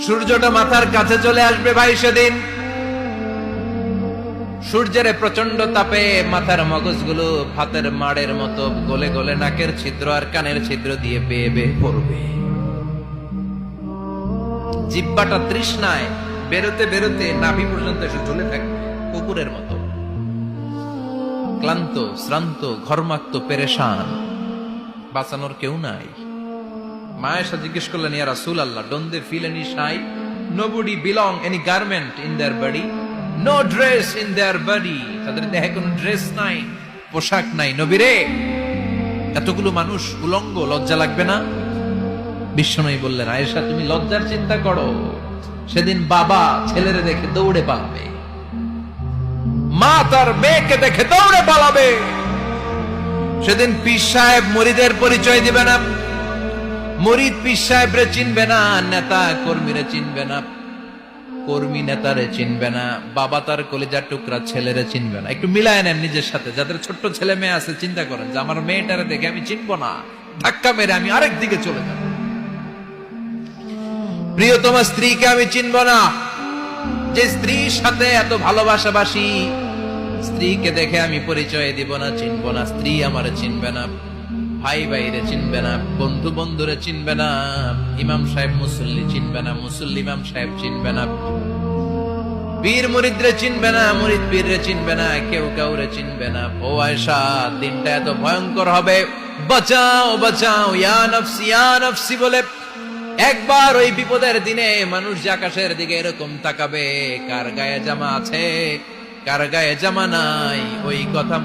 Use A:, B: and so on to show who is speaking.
A: সূর্যটা মাথার কাছে চলে আসবে ভাই সেদিন। সূর্যের প্রচন্ড তাপে মাথার মগজগুলো ভাতের মাড়ের মতো গলে গলে নাকের ছিদ্র আর কানের ছিদ্র দিয়ে বেয়ে বেয়ে পড়বে। জিহ্বাটা তৃষ্ণায় বেরোতে বেরোতে নাভি পর্যন্ত এসে ঝুলে থাকবে কুকুরের মতো, ক্লান্ত শ্রান্ত ঘর্মাক্ত পেরেশান, বাঁচানোর কেউ নাই। মায়েশা জিজ্ঞেস করলেন, ইয়া রাসূলুল্লাহ, don't they feel any shy? Nobody belong any garment in their body, no dress in their body. তাদের দেহে কোনো ড্রেস নাই, পোশাক নাই। নবী রে, এতগুলো মানুষ উলঙ্গ, লজ্জা লাগবে না? বিশ্বনবী বললেন, আয়েশা তুমি লজ্জার চিন্তা করো, সেদিন বাবা ছেলেরে দেখে দৌড়ে পালাবে, মা তার মেয়েকে দেখে দৌড়ে পালাবে। সেদিন পীর সাহেব মুরিদের পরিচয় দিবে না, মুরিদ পীর সাহেবরে চিনবে না, নেতা কর্মীরে চিনবে না, কর্মী নেতারে চিনবে না, বাবা তার কলিজার টুকরা ছেলেরে চিনবে না। একটু মিলায় নেন নিজের সাথে। যাদের ছোট্ট ছেলে মেয়ে আছে, চিন্তা করেন যে আমার মেয়েটারে দেখে আমি চিনবো না, ধাক্কা মেরে আমি আরেক দিকে চলে যাব। প্রিয়তমা স্ত্রীকে আমি চিনবো না, যে স্ত্রীর সাথে এত ভালোবাসাবাসি, স্ত্রীকে দেখে আমি পরিচয় দিব না, চিনবো না। স্ত্রী আমারে চিনবে না, ভাই ভাইরে চিনবে না, বন্ধু বন্ধুরে চিনবে না, ইমাম সাহেব মুসল্লি চিনবে না, মুসল্লি ইমাম সাহেব চিনবে না, পীর মুরিদরে চিনবে না, মুরিদ পীররে চিনবে না, কেউ কাউরে চিনবে না। ও আয়েশা, দিনটা এত ভয়ঙ্কর হবে, বাঁচাও বাঁচাও, ইয়া নফসি বলে একবার ওই বিপদের দিনে মানুষ যে আকাশের দিকে এরকম তাকাবে, কার গায়ে জামা আছে কার গায়ে জামা নাই, ওই কথা